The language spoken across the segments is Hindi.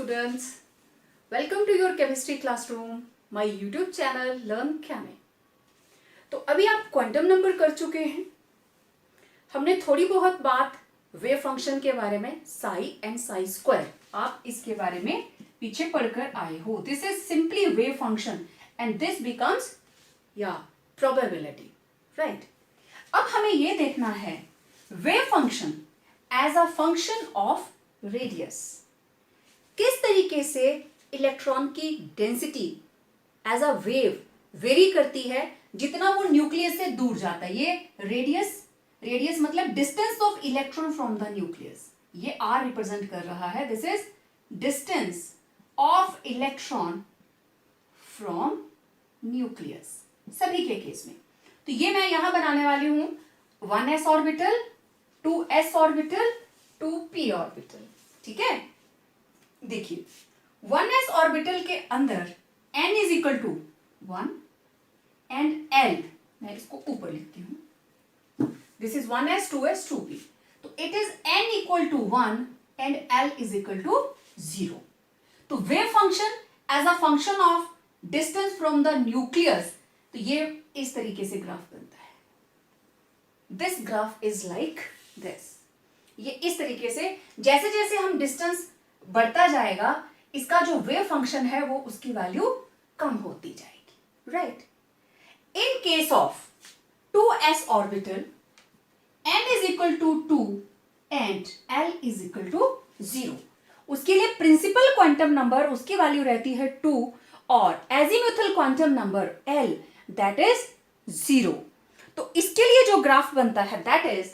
students, welcome to your chemistry classroom, my YouTube channel Learn Chemi। तो अभी आप क्वांटम नंबर कर चुके हैं। हमने थोड़ी बहुत बात वेव फंक्शन के बारे में, साई एंड साई स्क्वायर, आप इसके बारे में पीछे पढ़कर आए हो। This is simply wave function and this becomes probability, right. अब हमें यह देखना है wave function as a function of radius, किस तरीके से इलेक्ट्रॉन की density as a wave vary करती है जितना वो न्यूक्लियस से दूर जाता है। ये रेडियस मतलब distance of electron from the nucleus, ये आर रिप्रेजेंट कर रहा है। This is distance of electron from nucleus सभी के केस में। तो ये मैं यहां बनाने वाली हूं 1s orbital, 2s orbital, 2p orbital, ठीक है। देखिए 1s ऑर्बिटल के अंदर n is equal to 1 and l, मैं इसको ऊपर लिखती हूं। This is 1s 2s 2p, तो it is n equal to 1 and l is equal to 0। तो wave function as a function of distance from the nucleus, तो ये इस तरीके से ग्राफ बनता है। This graph is like this, ये इस तरीके से जैसे जैसे हम डिस्टेंस बढ़ता जाएगा इसका जो वेव फंक्शन है वो उसकी वैल्यू कम होती जाएगी, right. In case of 2s orbital n is equal to 2 and l is equal to 0, उसके लिए प्रिंसिपल क्वांटम नंबर उसकी वैल्यू रहती है 2 और azimuthal quantum number l that is 0। तो इसके लिए जो ग्राफ बनता है दैट इज,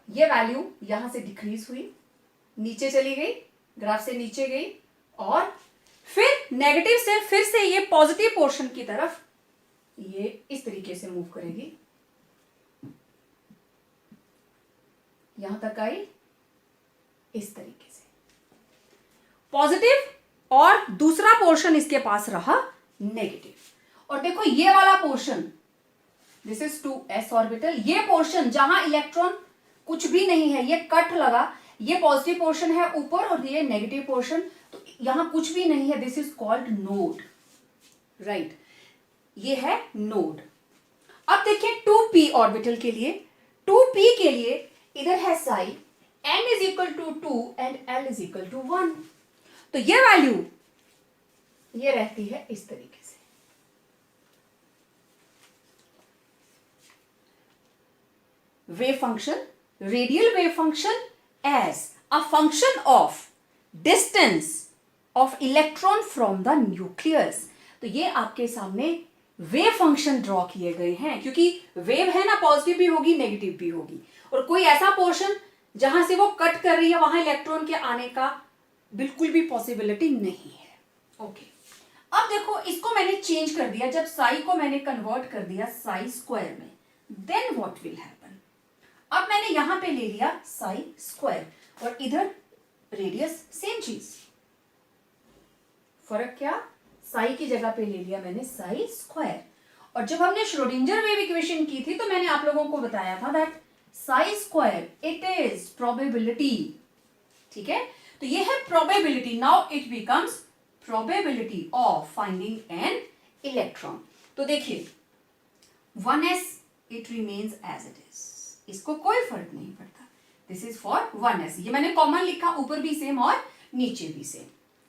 ये वैल्यू यहां से डिक्रीज हुई, नीचे चली गई, ग्राफ से नीचे गई और फिर नेगेटिव से फिर से ये पॉजिटिव पोर्शन की तरफ ये इस तरीके से मूव करेगी, यहां तक आई इस तरीके से पॉजिटिव और दूसरा पोर्शन इसके पास रहा नेगेटिव। और देखो ये वाला portion, this is 2s orbital, ये पोर्शन जहां इलेक्ट्रॉन कुछ भी नहीं है, ये कट लगा, ये पॉजिटिव पोर्शन है ऊपर और ये नेगेटिव पोर्शन, तो यहां कुछ भी नहीं है। This is called node, right, ये है नोड। अब देखिए 2p ऑर्बिटल के लिए, 2p के लिए इधर है psi, n is equal to 2 and l is equal to 1, तो ये वैल्यू ये रहती है इस तरीके से। Wave function, radial wave function as a function of distance of electron from the nucleus। तो ये आपके सामने वेव फंक्शन ड्रॉ किए गए हैं, क्योंकि वेव है ना, पॉजिटिव भी होगी नेगेटिव भी होगी, और कोई ऐसा पोर्शन जहां से वो कट कर रही है वहां इलेक्ट्रॉन के आने का बिल्कुल भी पॉसिबिलिटी नहीं है। ओके, अब देखो इसको मैंने चेंज कर दिया, जब साई को मैंने कन्वर्ट कर दिया साई स्क्वायर में, देन व्हाट विल हैपन। अब मैंने यहां पे ले लिया साई स्क्वायर और इधर रेडियस, सेम चीज, फर्क क्या, साई की जगह पे ले लिया मैंने साई स्क्वायर। और जब हमने श्रोडिंगर वेव इक्वेशन की थी तो मैंने आप लोगों को बताया था that psi square it is probability, ठीक है। तो ये है probability, now it becomes probability of finding an electron. तो देखिए 1s it remains as it is, इसको कोई फर्क नहीं पड़ता। दिस इज फॉर 1s, ये मैंने कॉमन लिखा, ऊपर भी सेम और नीचे भी सेम,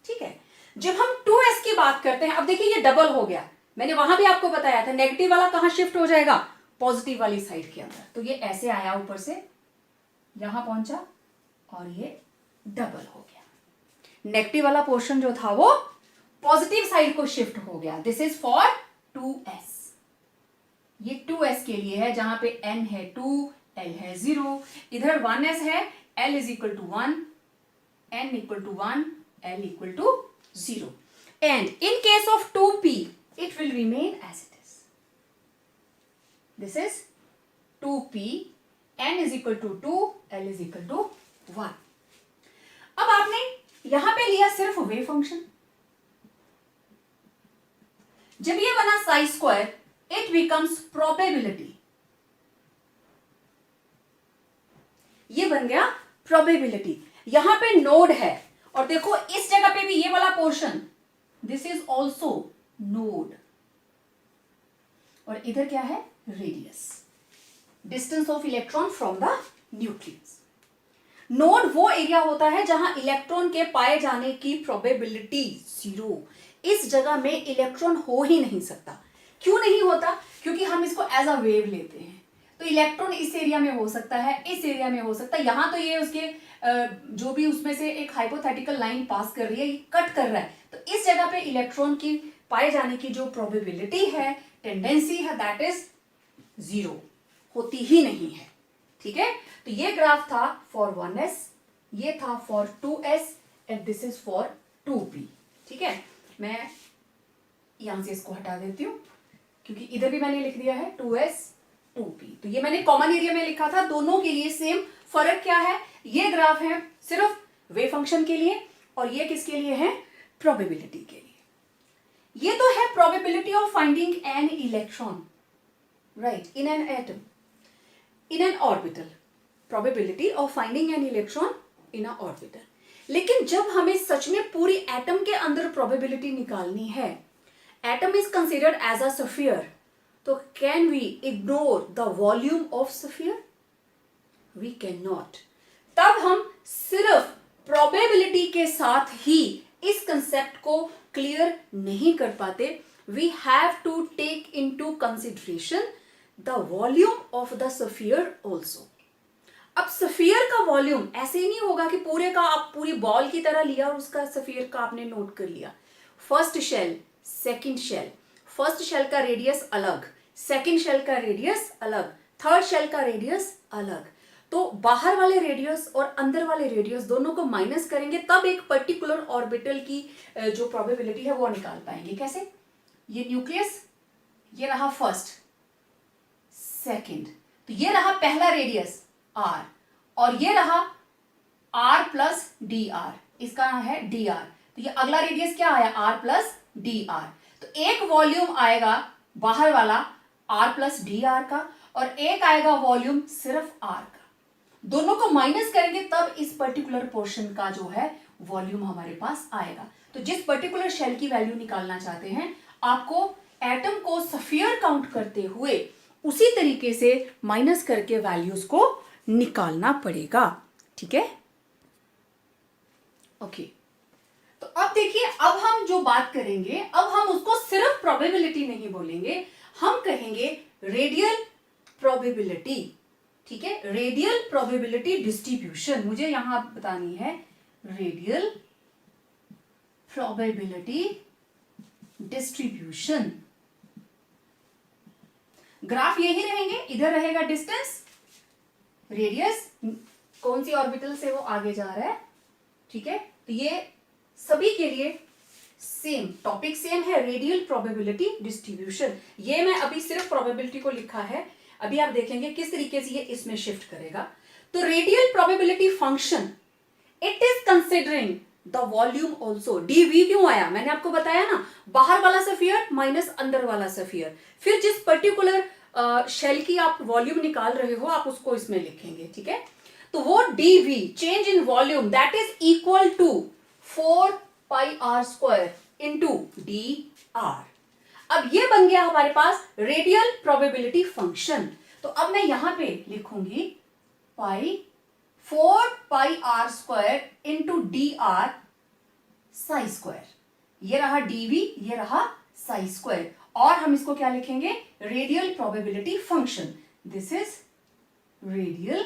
ठीक है। जब हम 2s की बात करते हैं, अब देखिए ये डबल हो गया, मैंने वहां भी आपको बताया था नेगेटिव वाला कहां शिफ्ट हो जाएगा, पॉजिटिव वाली साइड के अंदर। तो ये ऐसे आया ऊपर से यहां पहुंचा और ये डबल हो गया, नेगेटिव वाला पोर्शन जो था वो पॉजिटिव साइड को शिफ्ट हो गया। दिस इज फॉर 2s, ये 2s के लिए है जहां पे n है 2, l है 0, इधर 1s है, l is equal to 1, n equal to 1, l equal to 0, and in case of 2p it will remain as it is. This is 2p, n is equal to 2, l is equal to 1। अब आपने यहां पे लिया सिर्फ वेव फंक्शन, जब ये बना Sai square it becomes probability, ये बन गया प्रोबेबिलिटी। यहां पे नोड है और देखो इस जगह पे भी ये वाला portion, this is also node, और इधर क्या है, radius, distance of electron from the nucleus. Node वो एरिया होता है जहां इलेक्ट्रॉन के पाए जाने की प्रोबेबिलिटी 0, इस जगह में इलेक्ट्रॉन हो ही नहीं सकता। क्यों नहीं होता? क्योंकि हम इसको एज अ वेव लेते हैं, तो इलेक्ट्रॉन इस एरिया में हो सकता है, इस एरिया में हो सकता है, यहां तो ये उसके जो भी उसमें से एक हाइपोथेटिकल लाइन पास कर रही है, ये कट कर रहा है, तो इस जगह पे इलेक्ट्रॉन की पाए जाने की जो प्रोबेबिलिटी है, टेंडेंसी है, दैट इज 0, होती ही नहीं है। ठीक है, तो ये ग्राफ था फॉर 1s, ये था for 2s and this is for 2p। ठीक है, मैं यहां से इसको हटा देती हूं क्योंकि इधर भी मैंने लिख दिया है 2s 2p, तो ये मैंने कॉमन एरिया में लिखा था, दोनों के लिए सेम। फर्क क्या है, ये ग्राफ है सिर्फ वेव फंक्शन के लिए और ये किसके लिए है, प्रोबेबिलिटी के लिए। ये तो है probability of finding an electron right in an atom in an orbital, probability of finding an electron in a orbital। लेकिन जब हमें सच में पूरी एटम के अंदर प्रोबेबिलिटी निकालनी है, atom is considered as a sphere, तो can we ignore the volume of sphere? We can not. तब हम सिर्फ प्रोबेबिलिटी के साथ ही इस कंसेप्ट को क्लियर नहीं कर पाते। We have to take into consideration the volume of the sphere also. अब स्फीयर का वॉल्यूम ऐसे ही नहीं होगा कि पूरे का आप पूरी बॉल की तरह लिया और उसका स्फीयर का आपने नोट कर लिया। First shell, second shell, first shell का रेडियस अलग, सेकंड शेल का रेडियस अलग, थर्ड शेल का रेडियस अलग, तो बाहर वाले रेडियस और अंदर वाले रेडियस दोनों को माइनस करेंगे तब एक पर्टिकुलर ऑर्बिटल की जो प्रोबेबिलिटी है वो निकाल पाएंगे। कैसे? ये न्यूक्लियस, ये रहा फर्स्ट, सेकेंड, तो ये रहा पहला रेडियस r, और ये रहा r प्लस डी आर, इसका है डी आर, तो ये अगला रेडियस क्या आया, r प्लस डी आर। तो एक वॉल्यूम आएगा बाहर वाला r प्लस डी आर का, और एक आएगा वॉल्यूम सिर्फ r का, दोनों को माइनस करेंगे तब इस पर्टिकुलर पोर्शन का जो है वॉल्यूम हमारे पास आएगा। तो जिस पर्टिकुलर शेल की वैल्यू निकालना चाहते हैं, आपको एटम को स्फीयर काउंट करते हुए उसी तरीके से माइनस करके वैल्यूज को निकालना पड़ेगा। ठीक है, ओके। तो अब देखिए, अब हम जो बात करेंगे, अब हम उसको सिर्फ प्रोबेबिलिटी नहीं बोलेंगे, हम कहेंगे रेडियल प्रोबेबिलिटी। ठीक है, रेडियल प्रोबेबिलिटी डिस्ट्रीब्यूशन, मुझे यहां बतानी है रेडियल प्रोबेबिलिटी डिस्ट्रीब्यूशन। ग्राफ यही रहेंगे, इधर रहेगा डिस्टेंस, रेडियस, कौन सी ऑर्बिटल से वो आगे जा रहा है। ठीक है, तो ये सभी के लिए सेम टॉपिक, सेम है, रेडियल प्रोबेबिलिटी डिस्ट्रीब्यूशन। ये मैं अभी सिर्फ प्रोबेबिलिटी को लिखा है, अभी आप देखेंगे किस तरीके से ये इसमें शिफ्ट करेगा। तो radial probability function, it is considering the volume also. Dv क्यों आया, मैंने आपको बताया ना, बाहर वाला स्फीयर माइनस अंदर वाला स्फीयर, फिर जिस पर्टिकुलर शेल की आप वॉल्यूम निकाल रहे हो आप उसको इसमें लिखेंगे। ठीक है, तो वो dv change in volume that is equal to 4 pi are square into D r. अब ये बन गया हमारे पास रेडियल प्रोबेबिलिटी फंक्शन। तो अब मैं यहां पे लिखूंगी pi 4 pi are square into D R psi square, ये रहा डीवी, ये रहा साई स्क्वायर, और हम इसको क्या लिखेंगे, radial probability function. This is radial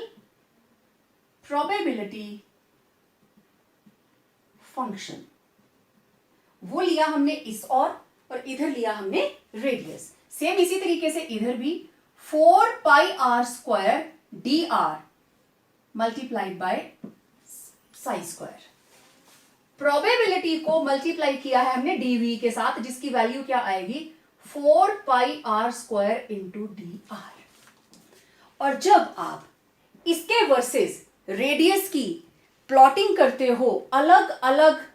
probability function. वो लिया हमने इस और इधर लिया हमने रेडियस। सेम इसी तरीके से इधर भी 4 pi are square D R multiplied by psi square. Probability को मल्टीप्लाई किया है हमने डीवी के साथ, जिसकी वैल्यू क्या आएगी, 4 pi are square into D R. और जब आप इसके वर्सेस रेडियस की प्लॉटिंग करते हो अलग अलग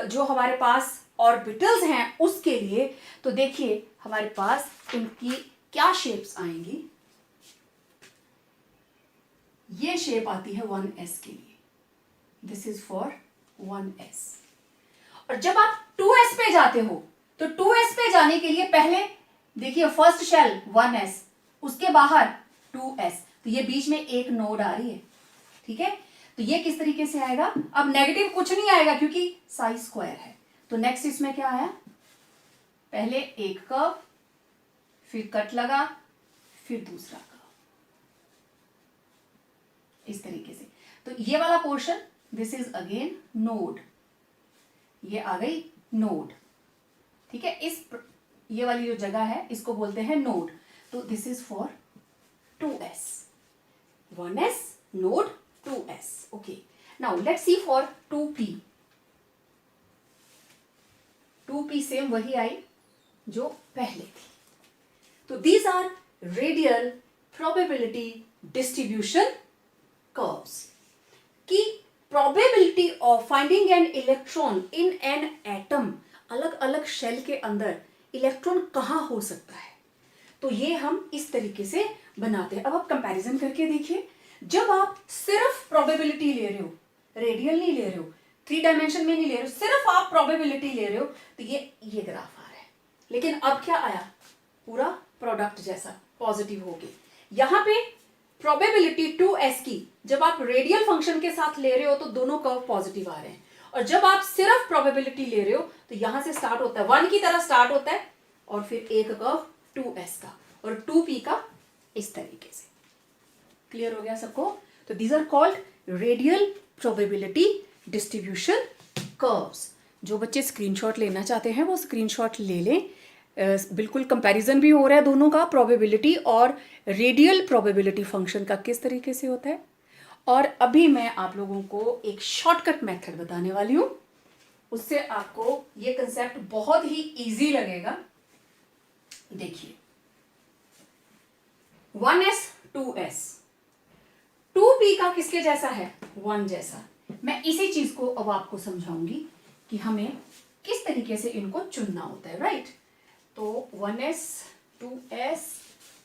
जो हमारे पास ऑर्बिटल्स हैं उसके लिए, तो देखिए हमारे पास इनकी क्या शेप्स आएंगी। ये शेप आती है 1s के लिए, दिस इज फॉर 1s। और जब आप 2s पे जाते हो तो 2s पे जाने के लिए पहले देखिए फर्स्ट शेल 1s, उसके बाहर 2s, तो ये बीच में एक नोड आ रही है, ठीक है। तो ये किस तरीके से आएगा, अब नेगेटिव कुछ नहीं आएगा क्योंकि साई स्क्वायर है। तो नेक्स्ट इसमें क्या आया, पहले एक कर्व, फिर कट लगा, फिर दूसरा कर्व, इस तरीके से। तो ये वाला portion this is again node, ये आ गई नोड, ठीक है। ये वाली जो जगह है इसको बोलते हैं नोड। तो this is for 2s, 1s node 2s। Okay, now let's see for 2p। 2p same वही आई जो पहले थी। तो these are radial probability distribution curves की probability of finding an electron in an atom, अलग अलग शेल के अंदर इलेक्ट्रॉन कहां हो सकता है। तो ये हम इस तरीके से बनाते हैं। अब आप कंपैरिजन करके देखिए, जब आप सिर्फ प्रोबेबिलिटी ले रहे हो, रेडियल नहीं ले रहे हो, 3 डायमेंशन में नहीं ले रहे हो, सिर्फ आप प्रोबेबिलिटी ले रहे हो, तो ये ग्राफ आ रहा है। लेकिन अब क्या आया, पूरा प्रोडक्ट जैसा पॉजिटिव हो गया। यहां पे प्रोबेबिलिटी 2s की जब आप रेडियल फंक्शन के साथ ले रहे हो तो दोनों कर्व पॉजिटिव आ रहे हैं, और जब आप सिर्फ प्रोबेबिलिटी ले रहे हो तो यहां से स्टार्ट होता है 1 की तरह स्टार्ट होता है, और फिर एक कर्व 2s का और 2p का, इस तरीके से। क्लियर हो गया सबको। तो these are called radial probability distribution curves. जो बच्चे स्क्रीनशॉट लेना चाहते हैं वो स्क्रीनशॉट ले लें। बिल्कुल कंपैरिजन भी हो रहा है दोनों का, प्रोबेबिलिटी और रेडियल प्रोबेबिलिटी फंक्शन का किस तरीके से होता है। और अभी मैं आप लोगों को एक शॉर्टकट मेथड बताने वाली हूं, उससे आपको ये कंसेप्ट बहुत ही इजी लगेगा। देखिए 1s 2s, 2p का किसके जैसा है, 1 जैसा। मैं इसी चीज को अब आपको समझाऊंगी कि हमें किस तरीके से इनको चुनना होता है, राइट। तो 1s 2s,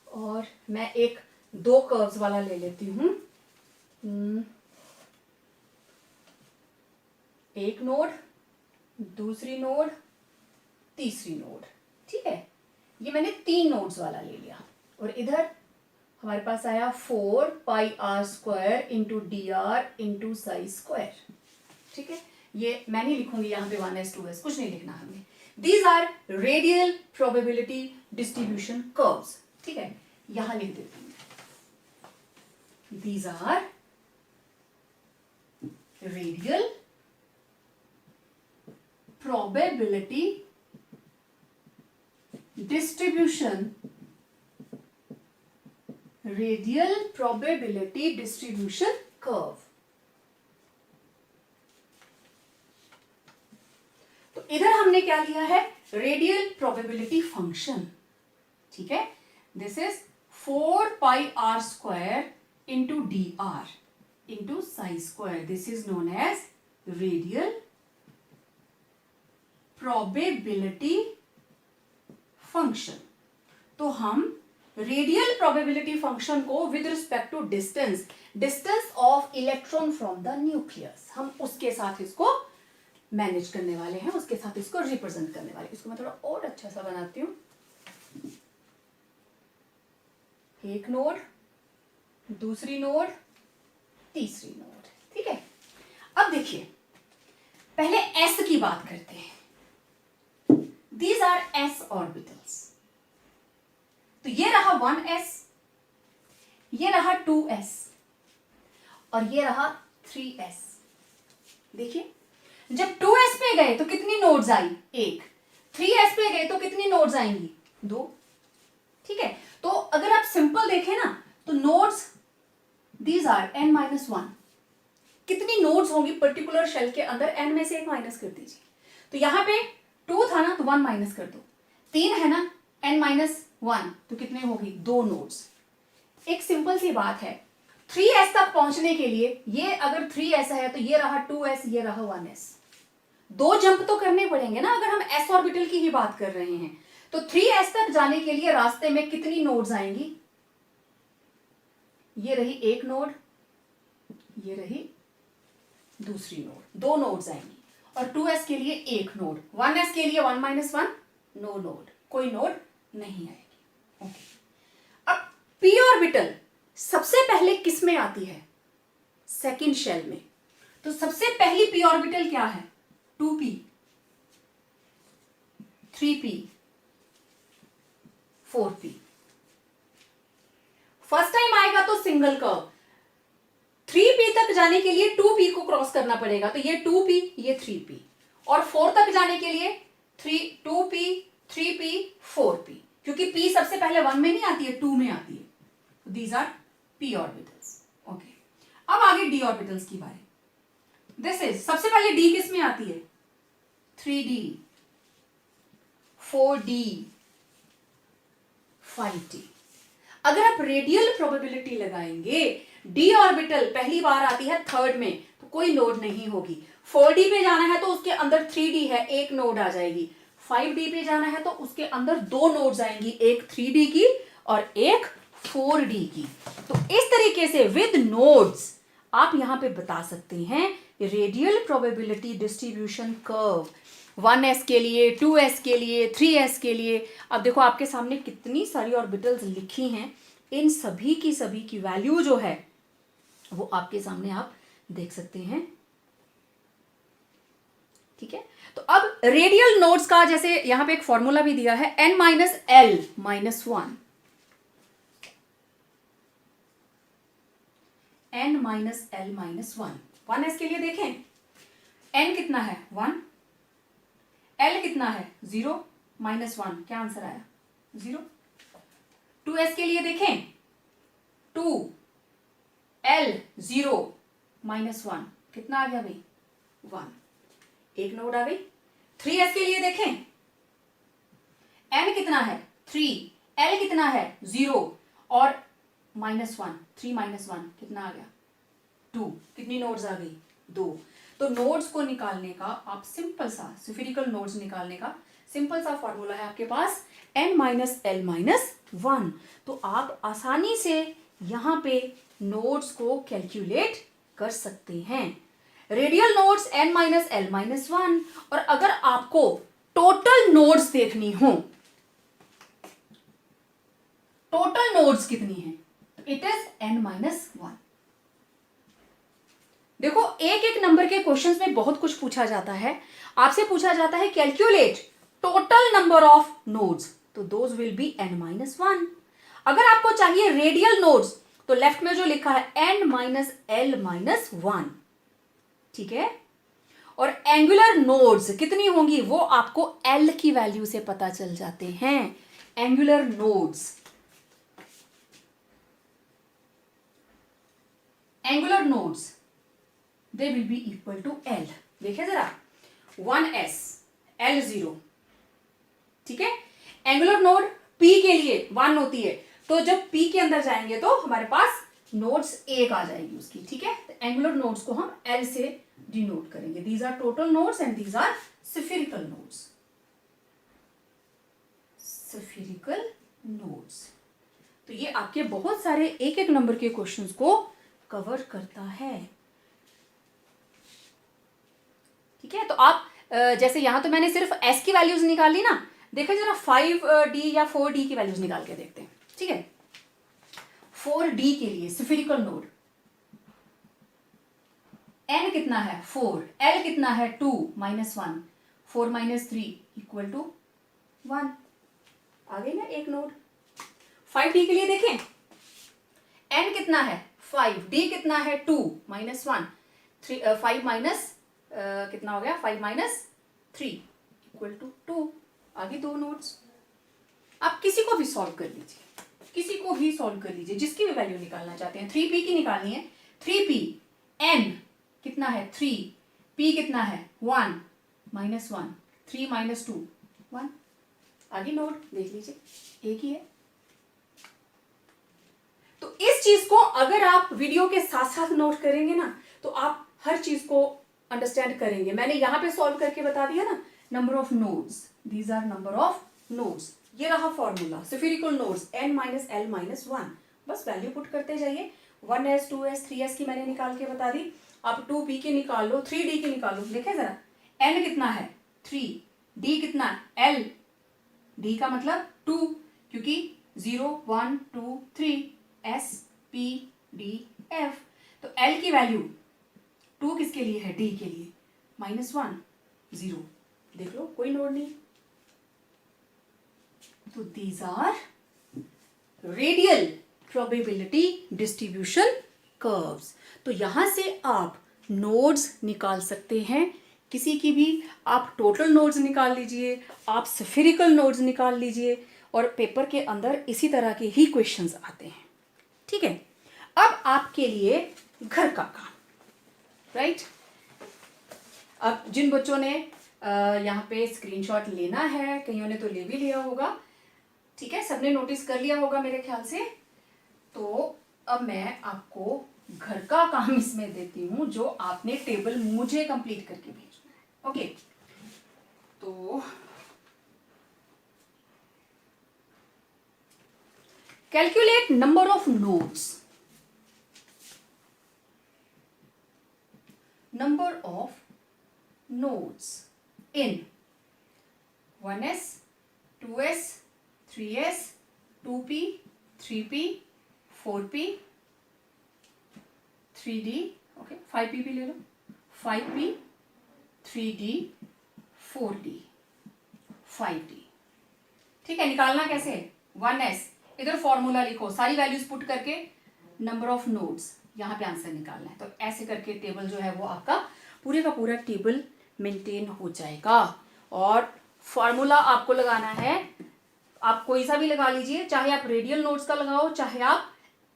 और मैं एक 2 कर्व्स वाला ले लेती हूं, एक नोड, दूसरी नोड, तीसरी नोड, ठीक है। ये मैंने 3 नोड्स वाला ले लिया, और इधर हमारे पास आया 4 pi are square into D R into psi square, ठीक है। ये मैं नहीं लिखूंगी यहाँ पे 1s 2s, कुछ नहीं लिखना हमें। These are radial probability distribution curves, ठीक है। यहां लिख देती हूं, these are radial probability distribution, radial probability distribution curve. तो इधर हमने क्या लिया है, रेडियल प्रोबेबिलिटी फंक्शन, ठीक है। This is 4 pi are square into D R into psi square, this is known as radial probability function. तो हम रेडियल प्रोबेबिलिटी फंक्शन को with respect to distance of electron from the nucleus, हम उसके साथ इसको मैनेज करने वाले हैं, उसके साथ इसको रिप्रेजेंट करने वाले। इसको मैं थोड़ा और अच्छा सा बनाती हूं, एक नोड, दूसरी नोड, तीसरी नोड, ठीक है। अब देखिए पहले s की बात करते हैं। These are s orbitals। तो ये रहा 1s, ये रहा 2s, और ये रहा 3s। देखिए जब 2s पे गए तो कितनी नोड्स आई, 1। 3s पे गए तो कितनी नोड्स आएंगी, 2, ठीक है। तो अगर आप सिंपल देखें ना तो नोड्स दीज आर n-1, कितनी नोड्स होंगी पर्टिकुलर शेल के अंदर, n में से 1 माइनस कर दीजिए। तो यहां पे 2 था ना तो 1 माइनस कर दो, 3 है ना n-1, तो कितने होगी, 2 नोड्स। एक सिंपल सी बात है, 3s तक पहुंचने के लिए ये अगर 3s है तो ये रहा 2s, ये रहा 1s, 2 जंप तो करने पड़ेंगे ना। अगर हम s ऑर्बिटल की ही बात कर रहे हैं तो 3s तक जाने के लिए रास्ते में कितनी नोड्स आएंगी, ये रही 1 नोड, ये रही दूसरी नोड, 2 नोड्स आएंगी। और 2s के लिए 1 नोड, 1s के लिए 1 - 1 नो नोड, कोई नोड नहीं आएगी। ओके, अब p ऑर्बिटल सबसे पहले किस में आती है? सेकंड शेल में। तो सबसे पहली p ऑर्बिटल क्या है? 2p, 3p, 4p। First time आएगा तो सिंगल कर्व, 3p तक जाने के लिए 2p को क्रॉस करना पड़ेगा, तो ये 2p, ये 3p। और 4 तक जाने के लिए 2p, 3p, 4p, क्योंकि p सबसे पहले 1 में नहीं आती है, 2 में आती है। These are p orbitals. Okay, अब आगे d ऑर्बिटल्स की बारी। दिस इज, सबसे पहले d किस में आती है? 3d, 4d, 5d। अगर आप रेडियल प्रोबेबिलिटी लगाएंगे, d ऑर्बिटल पहली बार आती है थर्ड में, तो कोई नोड नहीं होगी। 4d पे जाना है तो उसके अंदर 3d है, एक नोड आ जाएगी। 5d पे जाना है तो उसके अंदर 2 नोड्स आएंगी, एक 3d की और एक 4d की। तो इस तरीके से विद नोड्स आप यहां पे बता सकते हैं radial probability distribution curve 1s के लिए, 2s के लिए, 3s के लिए। अब देखो आपके सामने कितनी सारी ऑर्बिटल्स लिखी हैं, इन सभी की वैल्यू जो है वो आपके सामने आप देख सकते हैं। ठीक है, तो अब रेडियल नोड्स का जैसे यहां पे एक फॉर्मूला भी दिया है, n - l - 1, n - l - 1। 1s के लिए देखें, n कितना है? 1, l कितना है? 0 - 1, क्या आंसर आया? 0। 2s के लिए देखें, 2, l, 0 - 1, कितना आ गया भाई? 1, एक नोड आ गई। 3s के लिए देखें, n कितना है? 3, l कितना है? 0 और -1, 3 - 1 कितना आ गया? 2, कितनी नोड्स आ गई? 2। तो नोड्स को निकालने का आप सिंपल सा, स्फेरिकल नोड्स निकालने का सिंपल सा फॉर्मूला है आपके पास, n - l - 1। तो आप आसानी से यहां पे नोड्स को कैलकुलेट कर सकते हैं। Radial nodes n - l - 1। और अगर आपको टोटल नोड्स देखनी हो, टोटल नोड्स कितनी है? It is n - 1। देखो एक एक नंबर के क्वेश्चंस में बहुत कुछ पूछा जाता है। आपसे पूछा जाता है calculate total number of nodes, तो दोज विल बी n - 1। अगर आपको चाहिए रेडियल नोड्स, तो लेफ्ट में जो लिखा है n - l - 1, ठीक है। और एंगुलर नोड्स कितनी होंगी वो आपको l की वैल्यू से पता चल जाते हैं। Angular nodes, angular nodes they will be equal to l। देखिए जरा, 1s, l 0, ठीक है। एंगुलर नोड p के लिए 1 होती है, तो जब p के अंदर जाएंगे तो हमारे पास नोड्स 1 आ जाएगी उसकी, ठीक है। तो एंगुलर नोड्स को हम l से डिनोट करेंगे। These are total nodes and these are spherical nodes. Spherical nodes, तो ये आपके बहुत सारे एक एक नंबर के क्वेश्चंस को कवर करता है, ठीक है। तो आप जैसे यहां तो मैंने सिर्फ s की वैल्यूज निकाली ना, देखो जरा 5d या 4d की वैल्यूज निकाल के देखते हैं, ठीक है। 4d के लिए स्फेरिकल नोड, n कितना है? 4, l कितना है? 2 - 1, 4 - 3 = 1, आ गई ना एक नोड। 5d के लिए देखें, n कितना है? 5, d कितना है? 2 - 1, 5 माइनस कितना हो गया? 5 - 3 = 2, आगे 2 नोड्स। आप किसी को भी सॉल्व कर लीजिए, किसी को भी सॉल्व कर लीजिए, जिसकी भी वैल्यू निकालना चाहते हैं। 3p की निकालनी है, 3p, n कितना है? 3, p कितना है? 1 - 1, 3 - 2 1, आगे नोड देख लीजिए, एक ही है। तो इस चीज को अगर आप वीडियो के साथ साथ नोट करेंगे ना, तो आप हर चीज को अंडरस्टैंड करेंगे। मैंने यहां पे सॉल्व करके बता दिया ना, number of nodes, these are number of nodes. ये रहा formula, spherical nodes n - l - 1, बस वैल्यू पुट करते जाइए। 1s, 2s, 3s की मैंने निकाल के बता दी। आप 2b की निकालो, 3d की निकालो, देखें जरा n कितना है 3, d कितना है l, d का मतलब 2, क्योंकि 0 1 2 3 s p d f, तो l की वैल्यू 2 किसके लिए है, d के लिए, -1 0, देख लो कोई नोड नहीं। तो these are radial probability distribution curves. तो यहां से आप नोड्स निकाल सकते हैं, किसी की भी आप टोटल नोड्स निकाल लीजिए, आप स्फेरिकल नोड्स निकाल लीजिए, और पेपर के अंदर इसी तरह के ही क्वेश्चंस आते हैं। ठीक है, अब आपके लिए घर का काम, राइट। अब जिन बच्चों ने यहाँ पे स्क्रीनशॉट लेना है, कईयों ने तो ले भी लिया होगा, ठीक है, सबने नोटिस कर लिया होगा मेरे ख्याल से। तो अब मैं आपको घर का काम इसमें देती हूँ, जो आपने टेबल मुझे कंप्लीट करके भेजना है। ओके, तो calculate number of nodes, number of nodes in 1s 2s 3s 2p 3p 4p 3d, okay 5p भी ले लो, 5p 3d 4d 5d। ठीक है, निकालना कैसे, 1s, इधर फॉर्मूला लिखो, सारी वैल्यूज पुट करके नंबर ऑफ नोड्स, यहाँ पे आंसर निकालना है। तो ऐसे करके टेबल जो है वो आपका पूरे का पूरा टेबल मेंटेन हो जाएगा। और फॉर्मूला आपको लगाना है, आप कोई सा भी लगा लीजिए, चाहे आप रेडियल नोड्स का लगाओ, चाहे आप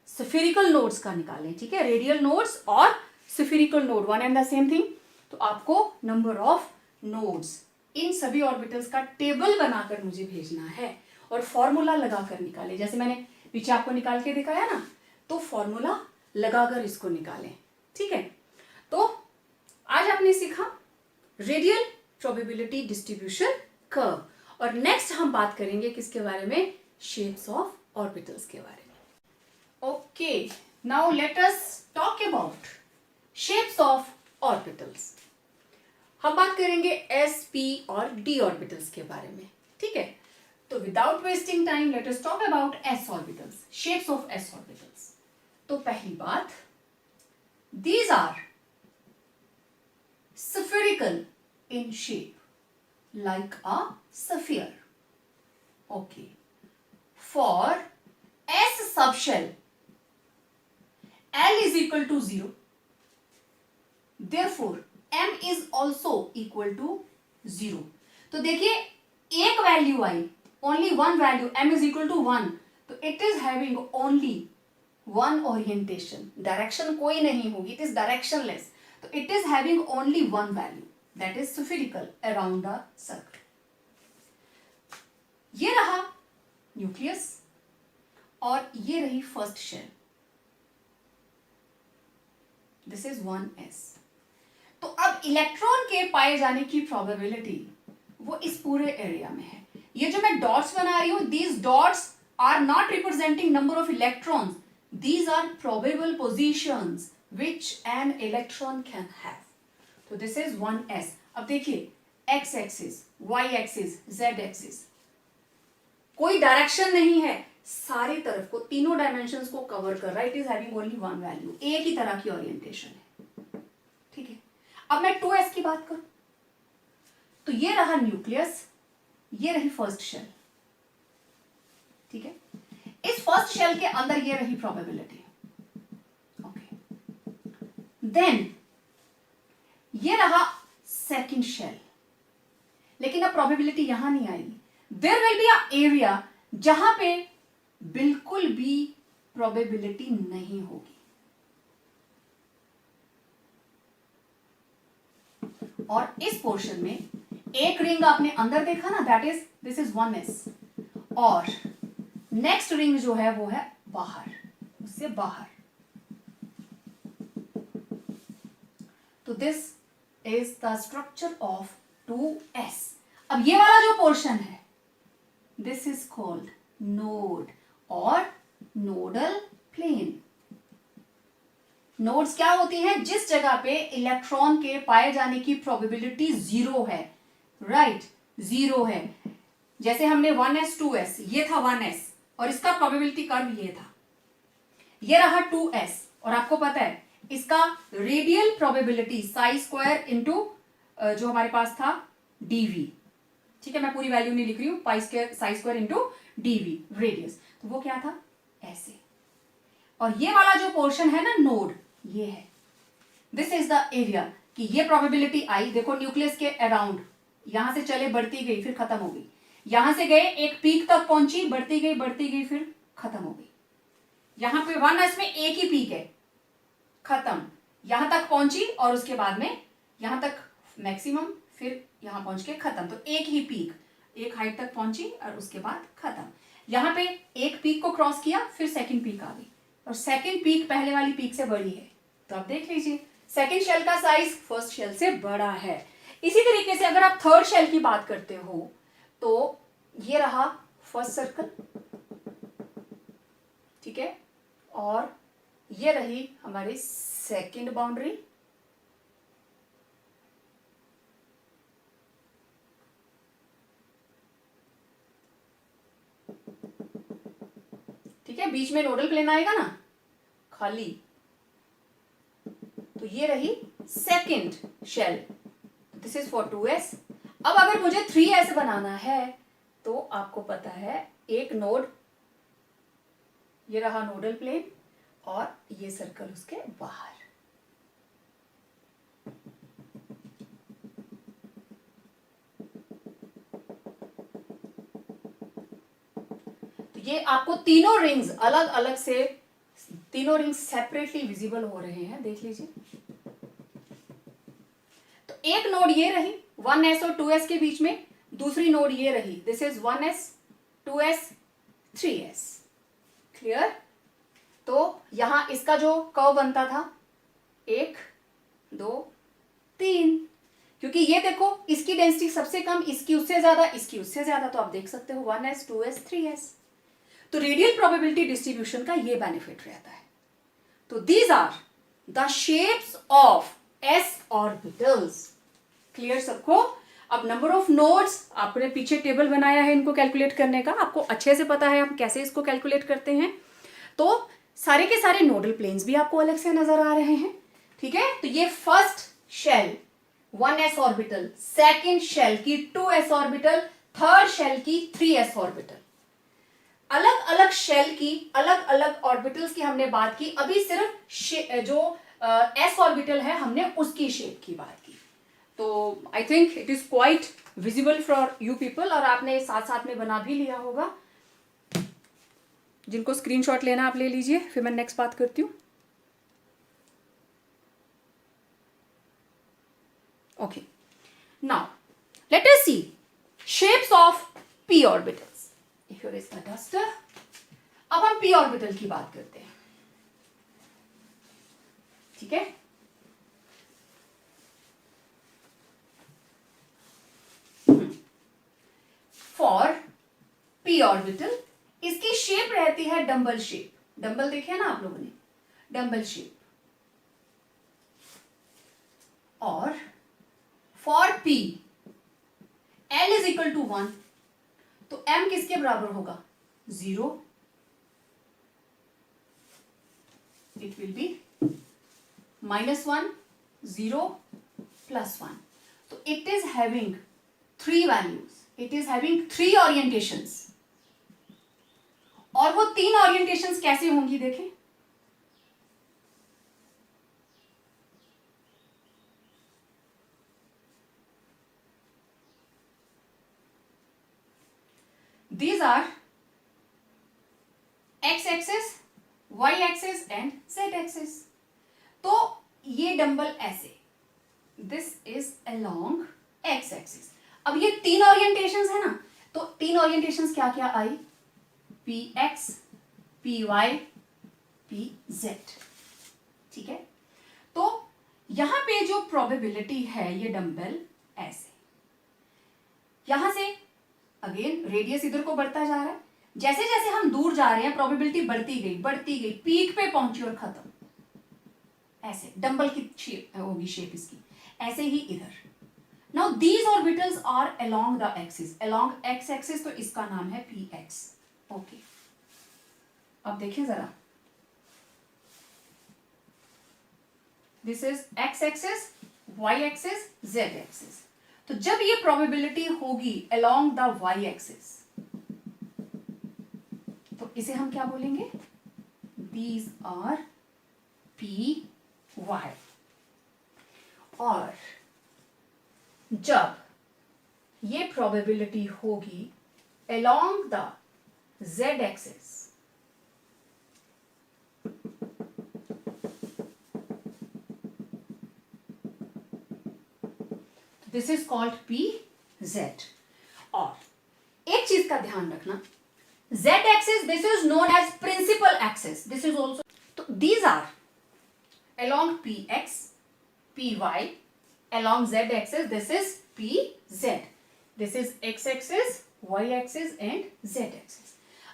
स्फेरिकल नोड्स का निकालें। ठीक है, रेडियल नोड्स और spherical node one and the same thing. तो आपको नंबर ऑफ नोड्स इन सभी ऑर्बिटल्स का टेबल बनाकर मुझे भेजना है और फॉर्मूला लगाकर निकाले, जैसे मैंने पीछे आपको निकाल के दिखाया ना, तो फॉर्मूला लगाकर इसको निकालें। ठीक है, तो आज आपने सीखा रेडियल प्रोबेबिलिटी डिस्ट्रीब्यूशन कर्व, और नेक्स्ट हम बात करेंगे किसके बारे में, शेप्स ऑफ ऑर्बिटल्स के बारे में। Okay, now let us talk about shapes of orbitals. हम बात करेंगे एस, पी और डी ऑर्बिटल्स के बारे में। ठीक है, तो without wasting time let us talk about S orbitals, shapes of S orbitals. तो पहली बात, these are spherical in shape like a sphere. Okay, for S subshell L is equal to 0, therefore M is also equal to 0. तो देखिए एक value I, only one value, M is equal to 1, तो it is having only one orientation, direction कोई नहीं होगी, इट इज डायरेक्शनलेस, तो it is having only one value, that is spherical around the circle. ये रहा न्यूक्लियस और ये रही first shell, this is 1s। तो अब इलेक्ट्रॉन के पाए जाने की प्रोबेबिलिटी वो इस पूरे एरिया में है। ये जो मैं डॉट्स बना रही हूं, these dots are not representing number of electrons, these are probable positions which an electron can have. तो this is 1s। अब देखिए x axis, y axis, z axis, कोई डायरेक्शन नहीं है, सारी तरफ को, तीनों डायमेंशंस को कवर कर रहा है, it is having only one value, एक ही तरह की ओरिएंटेशन है। ठीक है, अब मैं 2s की बात करूं, तो ये रहा न्यूक्लियस, ये रही फर्स्ट शेल। ठीक है, इस फर्स्ट शेल के अंदर ये रही प्रोबेबिलिटी। ओके, देन ये रहा सेकंड शेल, लेकिन अब प्रोबेबिलिटी यहां नहीं आएगी, there will be a area जहां पे बिल्कुल भी प्रोबेबिलिटी नहीं होगी, और इस पोर्शन में एक रिंग आपने अंदर देखा ना, that is this is 1s, और नेक्स्ट रिंग जो है वो है बाहर, उससे बाहर। तो this is the structure of 2s। अब ये वाला जो पोर्शन है, दिस इज कॉल्ड नोड और नोडल प्लेन। नोड्स क्या होती हैं? जिस जगह पे इलेक्ट्रॉन के पाए जाने की प्रोबेबिलिटी जीरो है, राइट, जीरो है। जैसे हमने 1s 2s, ये था 1s और इसका प्रोबेबिलिटी कर्व ये था, ये रहा 2s, और आपको पता है इसका radial probability Sai square into जो हमारे पास था dv, ठीक है, मैं पूरी वैल्यू नहीं लिख रही हूं, pi square Sai square into dv radius, तो वो क्या था? ऐसे। और ये वाला जो पोर्शन है ना नोड, ये है, दिस इज द एरिया, कि ये प्रोबेबिलिटी आई, देखो न्यूक्लियस के अराउंड, यहां से चले बढ़ती गई फिर खत्म हो गई, यहां से गए एक पीक तक पहुंची, बढ़ती गई फिर खत्म हो गई। यहां पे 1s में एक ही पीक है, खत्म, यहां तक पहुंची और उसके बाद में यहां तक मैक्सिमम, फिर यहां पहुंच के खत्म, तो एक ही पीक, एक हाइट तक पहुंची और उसके बाद खत्म। यहां पे एक पीक को क्रॉस किया, फिर सेकंड पीक आ गई, और सेकंड पीक पहले वाली पीक से बड़ी है, तो आप देख लीजिए सेकंड शेल का साइज फर्स्ट शेल से बड़ा है। इसी तरीके से अगर आप थर्ड शेल की बात करते हो तो ये रहा फर्स्ट सर्कल, ठीक है, और ये रही हमारी सेकंड बाउंड्री, ठीक है, बीच में नोडल प्लेन आएगा ना खाली, तो ये रही second shell, this is for 2s। अब अगर मुझे 3s बनाना है तो आपको पता है एक नोड, ये रहा नोडल प्लेन और ये सर्कल उसके बाहर, तो ये आपको तीनों रिंग्स अलग अलग से, तीनों रिंग्स सेपरेटली विजिबल हो रहे हैं, देख लीजिए। तो एक नोड ये रही 1s और 2s के बीच में, दूसरी नोड ये रही, this is 1s 2s 3s, clear. तो यहां इसका जो कर्व बनता था 1 2 3, क्योंकि ये देखो इसकी डेंसिटी सबसे कम, इसकी उससे ज्यादा, इसकी उससे ज्यादा, तो आप देख सकते हो 1s 2s 3s। तो रेडियल प्रोबेबिलिटी डिस्ट्रीब्यूशन का ये बेनिफिट रहता है। तो these are the shapes of s orbitals, clear सबको। अब नंबर ऑफ नोड्स, आपने पीछे टेबल बनाया है इनको कैलकुलेट करने का, आपको अच्छे से पता है हम कैसे इसको कैलकुलेट करते हैं। तो सारे के सारे नोडल प्लेन्स भी आपको अलग से नजर आ रहे हैं, ठीक है। तो ये first shell 1s orbital, second shell की 2s ऑर्बिटल, थर्ड शेल की 3s ऑर्बिटल। अलग अलग शेल की अलग अलग ऑर्बिटल्स की हमने बात की, अभी सिर्फ जो s ऑर्बिटल है हमने उसकी शेप की बात की। तो I think it is quite visible for you people, और आपने साथ साथ में बना भी लिया होगा। जिनको स्क्रीनशॉट लेना आप ले लीजिए, फिर मैं नेक्स्ट बात करती हूँ। Okay, now let us see shapes of p orbitals. Here is the duster. अब हम p ऑर्बिटल की बात करते हैं, ठीक है। फॉर p ऑर्बिटल इसकी शेप रहती है डंबल शेप, डंबल देखे ना आप लोगों ने, डंबल शेप। और for p l is equal to 1, तो m किसके बराबर होगा? 0, इट विल बी -1 0 +1। तो it is having 3 values, it is having 3 orientations. और वो 3 ओरिएंटेशंस कैसे होंगी देखें। These are x axis, y axis and z axis. तो ये डंबल ऐसे, this is along x axis. अब ये 3 ओरिएंटेशंस है ना, तो 3 ओरिएंटेशंस क्या क्या आई? px, py, pz, ठीक है। तो यहां पे जो प्रोबेबिलिटी है, ये डंबल ऐसे, यहां से अगेन रेडियस इधर को बढ़ता जा रहा है, जैसे जैसे हम दूर जा रहे हैं प्रोबेबिलिटी बढ़ती गई, पीक पे पहुंची और खत्म, ऐसे डंबल की शेप होगी, शेप इसकी ऐसे ही इधर। Now these orbitals are along the axis, along x axis, तो इसका नाम है पी एक्स। ओके, अब देखिए जरा, this is x axis, y axis, z axis. तो जब ये प्रोबेबिलिटी होगी अलोंग द वाई एक्सिस, तो इसे हम क्या बोलेंगे, दीज आर पी वाई। और जब ये प्रोबेबिलिटी होगी along the Z axis, this is called P Z. और एक चीज का ध्यान रखना, Z axis this is known as principal axis, this is also, तो these are along px, py, along z axis, this is pz, this is x axis, y axis and z axis।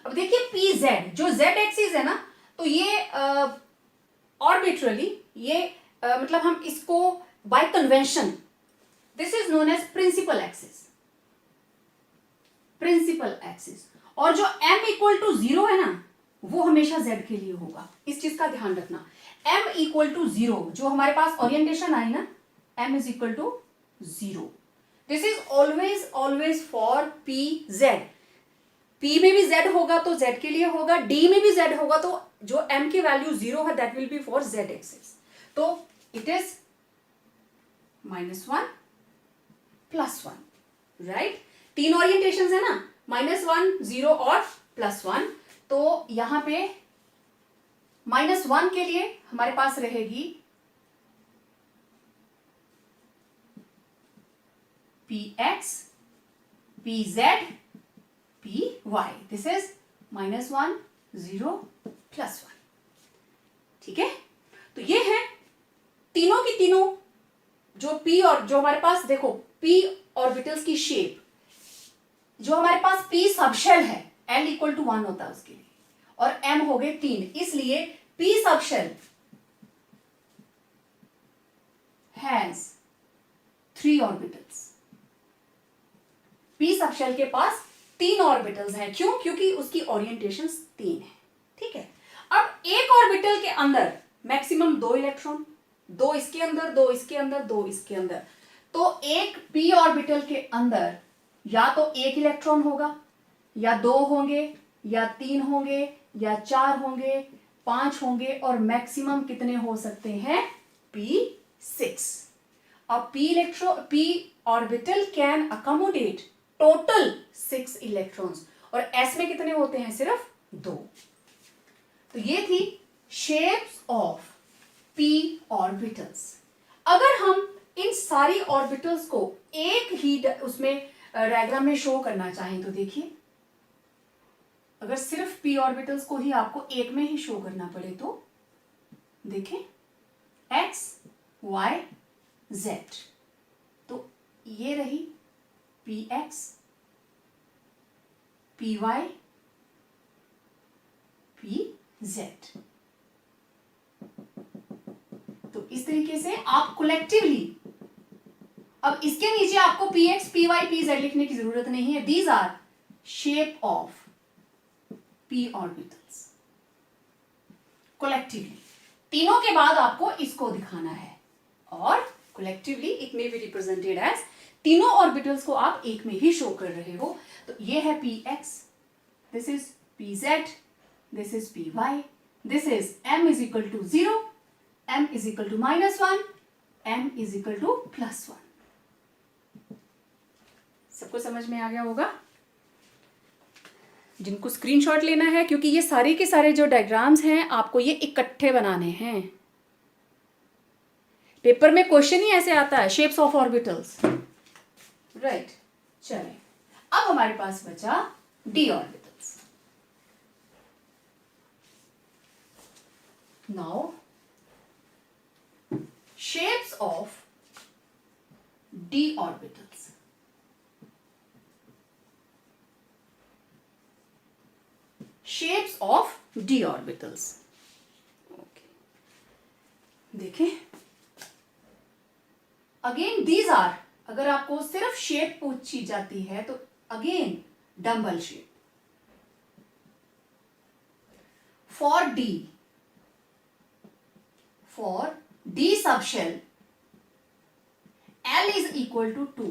अब देखिए pz, जो z axis है ना, तो ये ऑर्बिट्रली ये मतलब हम इसको by convention, this is known as principal axis, principal axis. और जो m इक्वल टू 0 है ना, वो हमेशा z के लिए होगा, इस चीज का ध्यान रखना। m इक्वल टू 0, जो हमारे पास ओरिएंटेशन आई ना, m is equal to 0, this is always always for p z. p में भी z होगा तो z के लिए होगा, d में भी z होगा तो जो m की वैल्यू 0 है that will be for z axis. तो इट इज -1 +1, राइट। तीन ओरिएंटेशन है ना, -1, 0 और +1। तो यहां पे -1 के लिए हमारे पास रहेगी px, pz, py, this is -1, 0, +1। ठीक है, तो ये है तीनों की तीनों जो p और जो हमारे पास देखो p ऑर्बिटल्स की शेप, जो हमारे पास p सबशेल है l इक्वल टू 1 होता है उसके लिए, और m हो गए 3, इसलिए p subshell has 3 orbitals. p subshell के पास 3 ऑर्बिटल्स हैं, क्यों? क्योंकि उसकी ओरिएंटेशन 3 है। ठीक है, अब एक ऑर्बिटल के अंदर मैक्सिमम 2 इलेक्ट्रॉन, 2 इसके अंदर, 2 इसके अंदर, 2 इसके अंदर। तो एक p ऑर्बिटल के अंदर या तो 1 इलेक्ट्रॉन होगा, या 2 होंगे, या 3 होंगे, या 4 होंगे, 5 होंगे, और मैक्सिमम कितने हो सकते हैं? p6। अब p orbital can accommodate total 6 electrons, और s में कितने होते हैं? सिर्फ 2। तो ये थी शेप्स ऑफ p ऑर्बिटल्स। अगर हम इन सारी ऑर्बिटल्स को एक ही उसमें डायग्राम में शो करना चाहें तो देखिए, अगर सिर्फ p ऑर्बिटल्स को ही आपको एक में ही शो करना पड़े तो देखें x, y, z, तो ये रही px, py, pz। तो इस तरीके से आप कलेक्टिवली, अब इसके नीचे आपको px, py, pz लिखने की जरूरत नहीं है, these are shape of p orbitals collectively. तीनों के बाद आपको इसको दिखाना है, और collectively it may be represented as, तीनों ऑर्बिटल्स को आप एक में ही शो कर रहे हो। तो ये है px, this is pz, this is py, this is m is equal to 0, m is equal to -1, m is equal to +1। सबको समझ में आ गया होगा? जिनको स्क्रीनशॉट लेना है, क्योंकि ये सारे के सारे जो डायग्राम्स हैं आपको ये इकट्ठे बनाने हैं। पेपर में क्वेश्चन ही ऐसे आता है, शेप्स ऑफ ऑर्बिटल्स, राइट। चलिए, अब हमारे पास बचा d orbitals. Now shapes of d orbitals. Shapes of d orbitals. Okay. देखें, अगेन दीज आर, अगर आपको सिर्फ शेप पूछी जाती है तो again dumbbell shape. For d subshell L is equal to 2,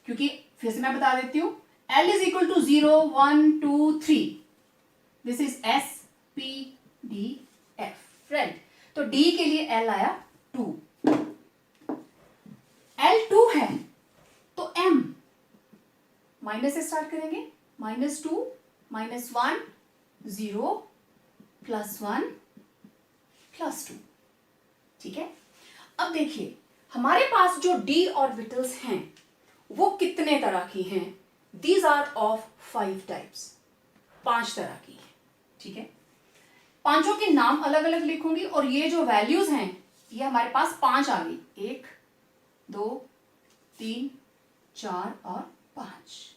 क्योंकि फिर से मैं बता देती हूं, L is equal to 0 1 2 3, this is S P D F, right. तो D के लिए L आया 2, L 2 है तो M माइनस से स्टार्ट करेंगे, -2 -1 0 +1 +2, ठीक है. अब देखिए हमारे पास जो d ऑर्बिटल्स हैं वो कितने तरह की हैं. दीज आर ऑफ 5 टाइप्स, 5 तरह की हैं, ठीक है. पांचों के नाम अलग अलग लिखूंगी और ये जो वैल्यूज हैं ये हमारे पास 5 आ गई, 1 2 3 4 और 5.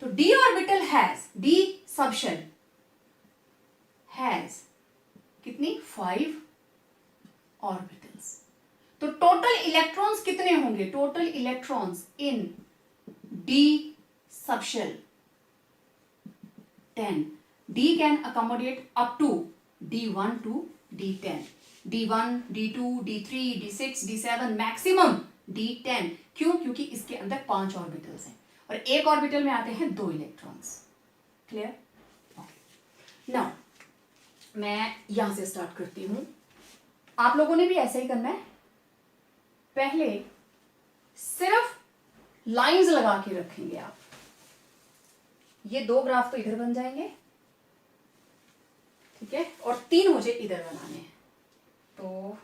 तो d orbital has, d subshell has कितनी, 5 ऑर्बिटल्स. तो टोटल इलेक्ट्रॉन्स कितने होंगे, total electrons in d subshell 10. d can accommodate up to d1 to d10, d1 d2 d3 d6 d7, maximum d10. क्यों, क्योंकि इसके अंदर 5 ऑर्बिटल्स हैं और एक ऑर्बिटल में आते हैं 2 इलेक्ट्रॉन्स. क्लियर? ओके. नाउ मैं यहां से स्टार्ट करती हूं. आप लोगों ने भी ऐसा ही करना है. पहले सिर्फ लाइंस लगा के रखेंगे आप. ये 2 ग्राफ तो इधर बन जाएंगे, ठीक है, और 3 मुझे इधर बनाने हैं. तो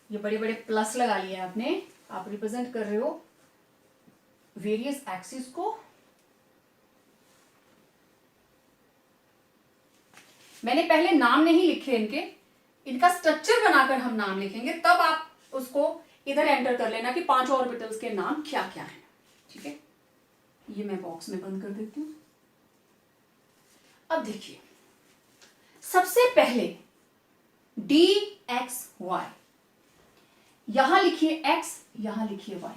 ये बड़े बड़े प्लस लगा लिए आपने, आप रिप्रेजेंट कर रहे हो वेरियस एक्सिस को. मैंने पहले नाम नहीं लिखे इनके, इनका स्ट्रक्चर बनाकर हम नाम लिखेंगे, तब आप उसको इधर एंटर कर लेना कि 5 ऑर्बिटल्स के नाम क्या क्या हैं, ठीक है. ये मैं बॉक्स में बंद कर देती हूं. अब देखिए सबसे पहले dxy, यहां लिखिए x, यहां लिखिए y.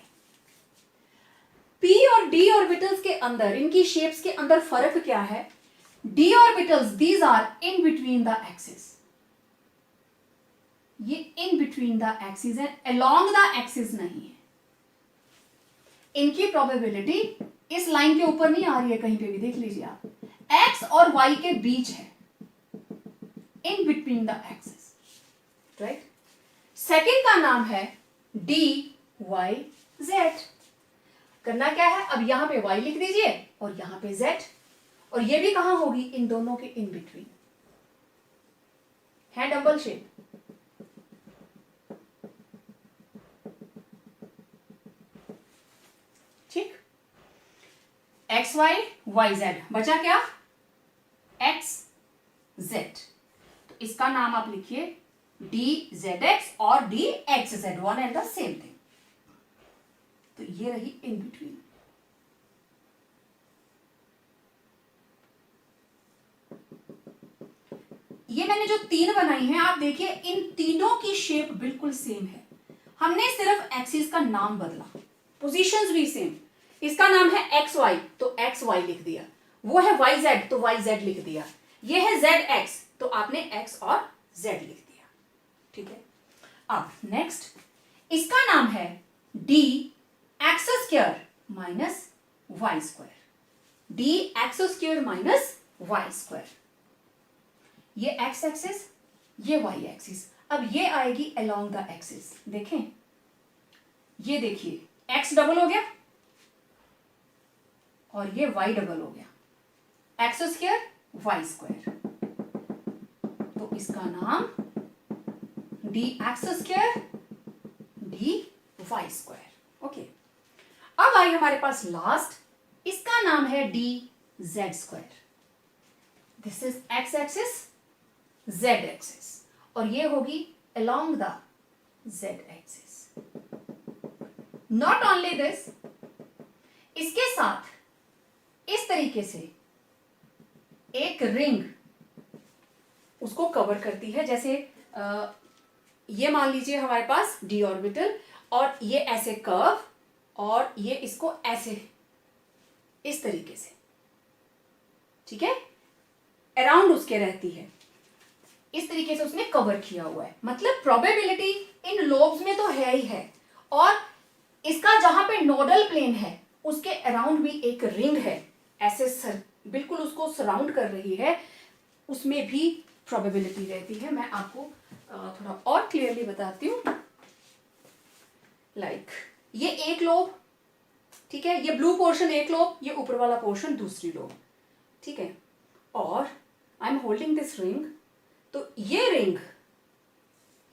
p और d ऑर्बिटल्स के अंदर, इनकी शेप्स के अंदर फर्क क्या है. d orbitals, these are in between the axis. ये in between the axis है, along the axis नहीं है. इनकी प्रोबेबिलिटी इस लाइन के ऊपर नहीं आ रही है, कहीं पे भी देख लीजिए आप, x और y के बीच है, in between the axis, right? Second का नाम है dyz. करना क्या है, अब यहां पे y लिख दीजिए और यहां पे z, और ये भी कहां होगी, इन दोनों के इन बिटवीन है, डबल शेप. ठीक. एक्स वाई वाई जेड, बचा क्या, एक्स जेड. तो इसका नाम आप लिखिए डी जेड एक्स और D x Z, one and the same thing. तो ये रही इन बिटवीन. ये मैंने जो 3 बनाई हैं, आप देखिए इन तीनों की शेप बिल्कुल सेम है. हमने सिर्फ एक्सिस का नाम बदला, पोजीशंस भी सेम. इसका नाम है एक्स वाई तो एक्स वाई लिख दिया, वो है वाई जेड तो वाई जेड लिख दिया, ये है जेड एक्स तो आपने एक्स और जेड लिख दिया. ठीक है. अब नेक्स्ट इसका नाम है d x square minus y square. D x square minus y square. ये एक्स एक्सिस, ये वाई एक्सिस. अब ये आएगी अलोंग द एक्सिस. देखें, ये देखिए एक्स डबल हो गया और ये वाई डबल हो गया, एक्स स्क्वायर वाई स्क्वायर. तो इसका नाम d x square d y square. Okay. अब आई हमारे पास लास्ट, इसका नाम है d z square. This is x axis z axis और ये होगी along the z axis. Not only this, इसके साथ इस तरीके से एक रिंग उसको कवर करती है। जैसे ये मान लीजिए हमारे पास d ऑर्बिटल और ये ऐसे कर्व और ये इसको ऐसे इस तरीके से, ठीक है, अराउंड उसके रहती है, इस तरीके से उसने कवर किया हुआ है। मतलब प्रोबेबिलिटी इन लोब्स में तो है ही है, और इसका जहां पे नोडल प्लेन है उसके अराउंड भी एक रिंग है, ऐसे बिल्कुल उसको सराउंड कर रही है, उसमें भी प्रोबेबिलिटी रहती है। मैं आपको थोड़ा और क्लियरली बताती हूँ। लाइक ये एक लोब, ठीक है, ये ब्लू पोर्शन एक लोब, ये ऊपर वाला पोर्शन दूसरी लोब, ठीक है, और I am holding this ring. तो ये रिंग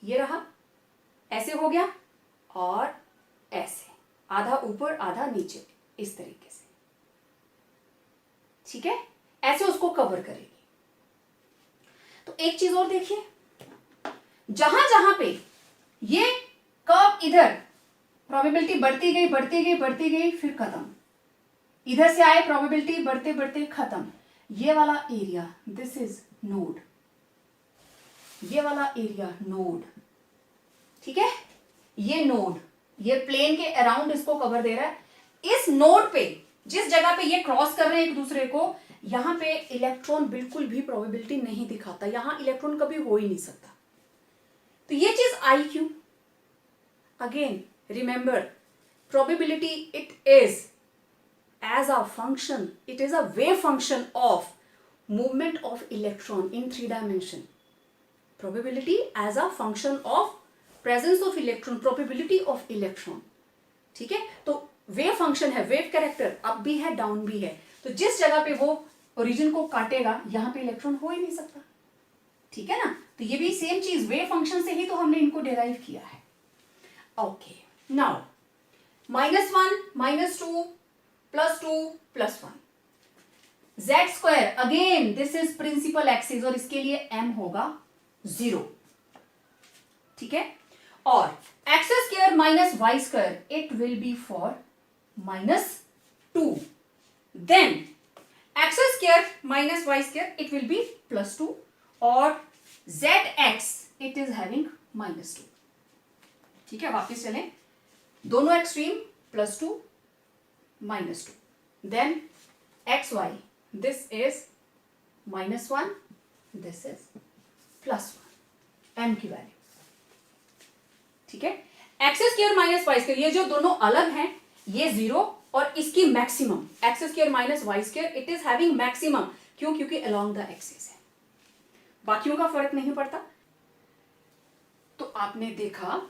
ये रहा, ऐसे हो गया और ऐसे, आधा ऊपर आधा नीचे, इस तरीके से, ठीक है, ऐसे उसको कवर करेगी। तो एक चीज और देखिए, जहां जहां पे ये कर्व इधर प्रोबेबिलिटी बढ़ती गई बढ़ती गई बढ़ती गई, फिर खत्म, इधर से आए प्रोबेबिलिटी बढ़ते बढ़ते खत्म। ये वाला एरिया दिस इज नोड, ये वाला एरिया नोड, ठीक है, ये नोड, ये प्लेन के अराउंड इसको कवर दे रहा है। इस नोड पे जिस जगह पे ये क्रॉस कर रहे हैं एक दूसरे को, यहां पे इलेक्ट्रॉन बिल्कुल भी प्रोबेबिलिटी नहीं दिखाता, यहां इलेक्ट्रॉन कभी हो ही नहीं सकता। तो ये चीज आई क्यों? Again remember, probability it is as a function, it is a wave function of movement of electron in 3 dimension. Probability as a function of presence of electron, probability of electron, ठीक है। तो वेव फंक्शन है, वेव कैरेक्टर अप भी है डाउन भी है, तो जिस जगह पे वो ओरिजिन को काटेगा यहां पे इलेक्ट्रॉन हो ही नहीं सकता, ठीक है ना। तो ये भी सेम चीज, वेव फंक्शन से ही तो हमने इनको डिराइव किया है। Okay, now -1 -2 +2 +1, z square, again this is principal axis और इसके लिए m होगा 0, ठीक है, और x square -y square it will be for -2, then x square -y square it will be +2 और zx इट इज हैविंग -2, ठीक है। वापस चलें, दोनों extreme +2 -2, then xy this is -1, this is +1, m की वैल्यू, ठीक है। X square minus y square, ये जो दोनों अलग हैं ये 0 और इसकी maximum x square minus y square it is having maximum, क्यों? क्योंकि अलोंग द एक्सिस है, बाकियों का फर्क नहीं पड़ता। तो आपने देखा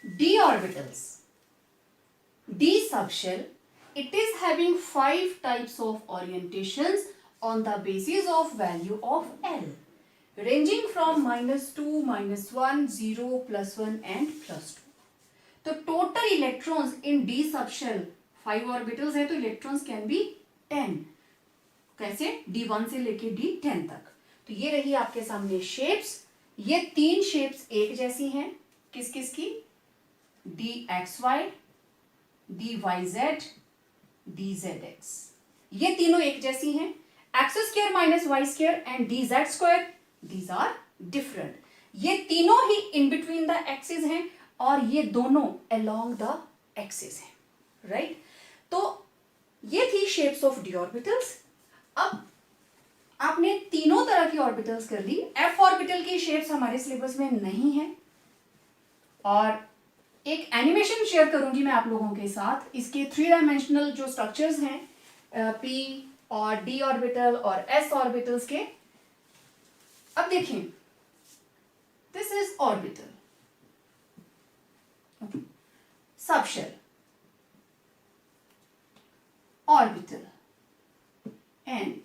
d orbitals, d subshell, it is having 5 types of orientations on the basis of value of L, ranging from -2, -1, 0, +1 and +2. तो total electrons in d subshell 5 orbitals है, तो electrons can be 10. कैसे? d1 से लेके d10 तक। तो ये रही आपके सामने शेप्स, ये 3 शेप्स एक जैसी हैं, किस किस की? dxy, dyz, dzx, ये तीनों एक जैसी हैं। X square minus y square and dz square, these are different. ये तीनों ही इन बिटवीन द एक्सिस हैं और ये दोनों अलोंग द एक्सिस हैं, राइट। तो ये थी शेप्स ऑफ डी ऑर्बिटल्स। अब आपने तीनों तरह की ऑर्बिटल्स कर ली। एफ ऑर्बिटल की शेप्स हमारे सिलेबस में नहीं है और एक एनिमेशन शेयर करूंगी मैं आप लोगों के साथ, इसके 3 डायमेंशनल जो स्ट्रक्चर्स हैं पी और डी ऑर्बिटल और एस ऑर्बिटल्स के। अब देखें, this is orbital, subshell, orbital and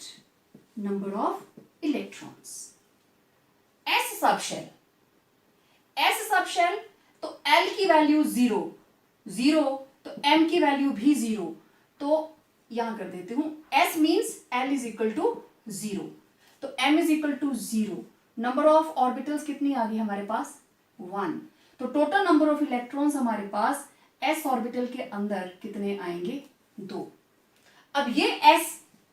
number of electrons. S subshell, S subshell तो L की वैल्यू 0 तो M की वैल्यू भी 0, तो यहां कर देती हूं S means L is equal to 0, तो M is equal to 0। Number of orbitals कितनी आ गई हमारे पास? 1। तो टोटल नंबर ऑफ इलेक्ट्रॉन्स हमारे पास S ऑर्बिटल के अंदर कितने आएंगे? 2। अब ये S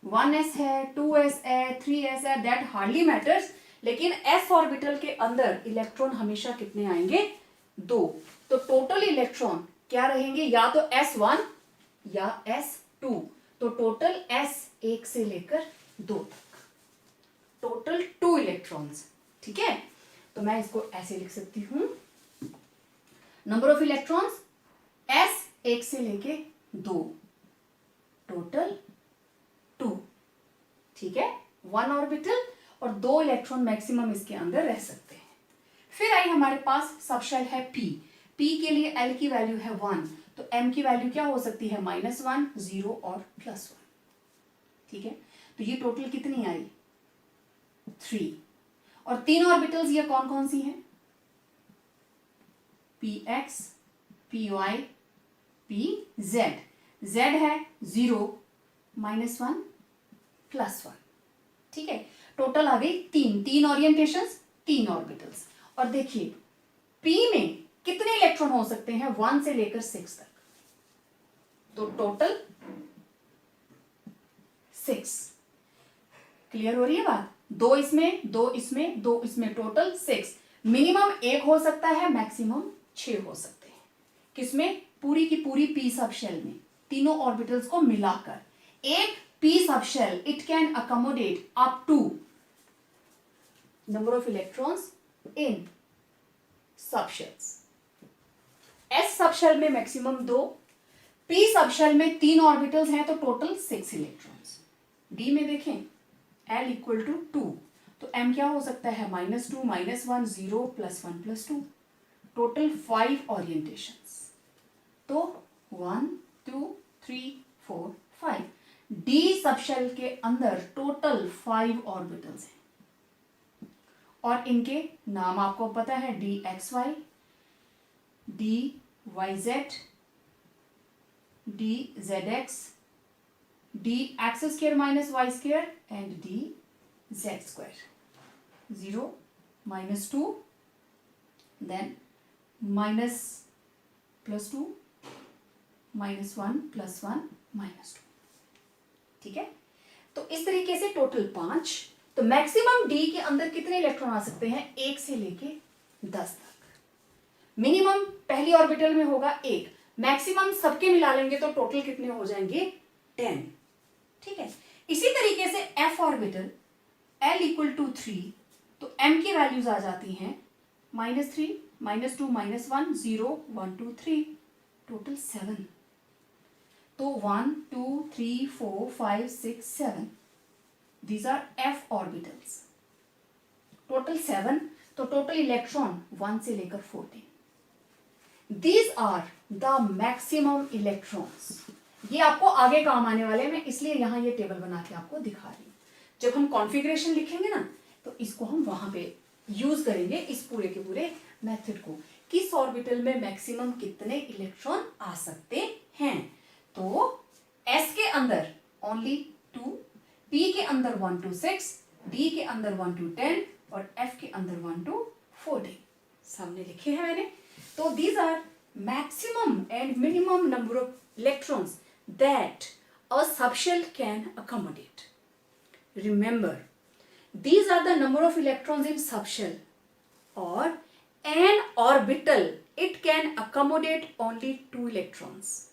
1s है, 2s है, 3s है, दैट हार्डली मैटर्स, लेकिन s ऑर्बिटल के अंदर इलेक्ट्रॉन हमेशा कितने आएंगे? 2। तो टोटल इलेक्ट्रॉन क्या रहेंगे? या तो s1 या s2। तो टोटल s 1 से लेकर 2 तक, टोटल 2 इलेक्ट्रॉन्स। ठीक है, तो मैं इसको ऐसे लिख सकती हूं, नंबर ऑफ इलेक्ट्रॉन्स s 1 से लेके 2, टोटल 2। ठीक है, 1 ऑर्बिटल और 2 इलेक्ट्रॉन मैक्सिमम इसके अंदर रह सकते हैं। फिर आई हमारे पास सबशेल है p। p के लिए l की वैल्यू है 1, तो m की वैल्यू क्या हो सकती है? -1, 0 और +1। ठीक है, तो ये टोटल कितनी आई? 3। और 3 ऑर्बिटल्स ये कौन कौन सी हैं? px, py, pz। z है 0, -1, +1। ठीक है, टोटल आ गई 3 ओरिएंटेशंस, 3 ऑर्बिटल्स। और देखिए p में कितने इलेक्ट्रॉन हो सकते हैं? 1 से लेकर 6 तक, तो टोटल 6। क्लियर हो रही है बात? 2 इसमें, 2 इसमें, 2 इसमें, टोटल 6। मिनिमम 1 हो सकता है, मैक्सिमम 6 हो सकते हैं। किसमें? पूरी की पूरी p सबशेल में, तीनों ऑर्बिटल्स को मिलाकर। एक p subshell it can accommodate up to number of electrons in subshells. s subshell में मैक्सिमम 2, p सबशेल में 3 ऑर्बिटल्स हैं, तो टोटल 6 इलेक्ट्रॉन्स। d में देखें l इक्वल टू 2, तो m क्या हो सकता है? -2, -1, 0, +1, +2, टोटल 5 ओरिएंटेशंस। तो 1, 2, 3, 4, 5। d सबशेल के अंदर टोटल 5 ऑर्बिटल्स हैं और इनके नाम आपको पता है, dxy, dyz, dzx, dx² - y² and dz²। 0, -2, then -+2, -1, +1, -2। ठीक है, तो इस तरीके से टोटल 5। तो मैक्सिमम d के अंदर कितने इलेक्ट्रॉन आ सकते हैं? 1 से लेके 10 तक। मिनिमम पहली ऑर्बिटल में होगा 1, मैक्सिमम सबके मिला लेंगे तो टोटल कितने हो जाएंगे? 10। ठीक है, इसी तरीके से f orbital l equal to 3, तो m की वैल्यूज आ जाती हैं -3, -2, -1, 0, 1, 2, 3, टोटल 7। तो 1, 2, 3, 4, 5, 6, 7, these are f orbitals, total 7। तो टोटल इलेक्ट्रॉन 1 से लेकर 14। These are the maximum electrons। ये आपको आगे काम आने वाले हैं, मैं इसलिए यहां ये टेबल बना के आपको दिखा रही हूं। जब हम कॉन्फ़िगरेशन लिखेंगे ना, तो इसको हम वहां पे यूज करेंगे, इस पूरे के पूरे मेथड को। किस ऑर्बिटल में मैक्सिमम कितने इलेक्ट्रॉन आ सकते हैं? तो s के अंदर ओनली 2, p के अंदर 1 to 6, d के अंदर 1 to 10 और f के अंदर 1 to 14 सामने लिखे हैं मैंने। तो these are maximum and minimum number of electrons that a subshell can accommodate. Remember, these are the number of electrons in subshell or an orbital. It can accommodate only 2 electrons.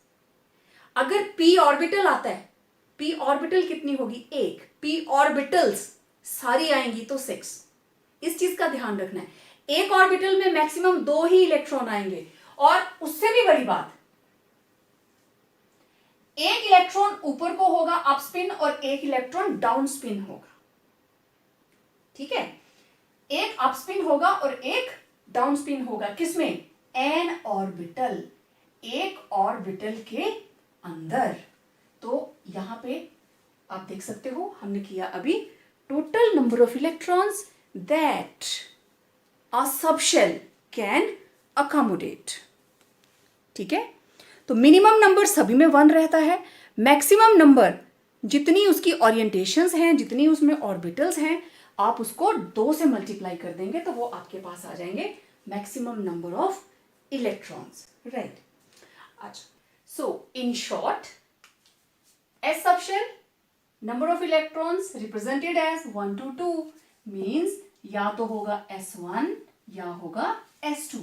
अगर p ऑर्बिटल आता है, p ऑर्बिटल कितनी होगी? 1। p ऑर्बिटल्स सारी आएंगी तो 6। इस चीज का ध्यान रखना है। एक ऑर्बिटल में मैक्सिमम 2 ही इलेक्ट्रॉन आएंगे, और उससे भी बड़ी बात, एक इलेक्ट्रॉन ऊपर को होगा अप स्पिन और एक इलेक्ट्रॉन डाउन स्पिन होगा। ठीक है, एक अप स्पिन होगा और एक डाउन स्पिन होगा। किसमें? एन ऑर्बिटल, एक ऑर्बिटल के अंदर। तो यहां पे आप देख सकते हो, हमने किया अभी total number of electrons that a subshell can accommodate. ठीक है, तो मिनिमम नंबर सभी में 1 रहता है, मैक्सिमम नंबर जितनी उसकी ओरिएंटेशंस हैं, जितनी उसमें ऑर्बिटल्स हैं, आप उसको 2 से मल्टीप्लाई कर देंगे तो वो आपके पास आ जाएंगे maximum number of electrons. Right, अच्छा, so in short, S subshell number of electrons represented as 1 to 2 means या तो होगा S1 या होगा S2.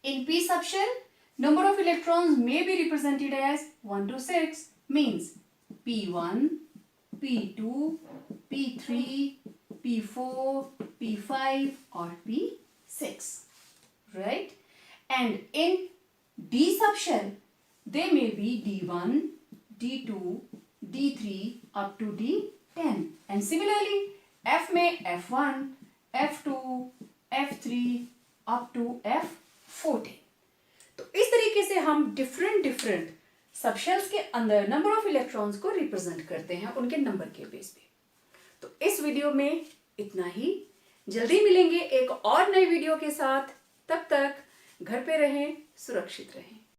In p subshell, number of electrons may be represented as 1 to 6, means P1, P2, P3, P4, P5 or P6, right? And in d subshell, they may be D1, D2, D3 up to D10. And similarly, F में F1, F2, F3 up to F14. तो इस तरीके से हम डिफरेंट सबशेल्स के अंदर नंबर ऑफ इलेक्ट्रॉन्स को रिप्रेजेंट करते हैं उनके नंबर के बेस पे. तो इस वीडियो में इतना ही. जल्दी मिलेंगे एक और नई वीडियो के साथ. तब तक घर पे रहें, सुरक्षित रहें.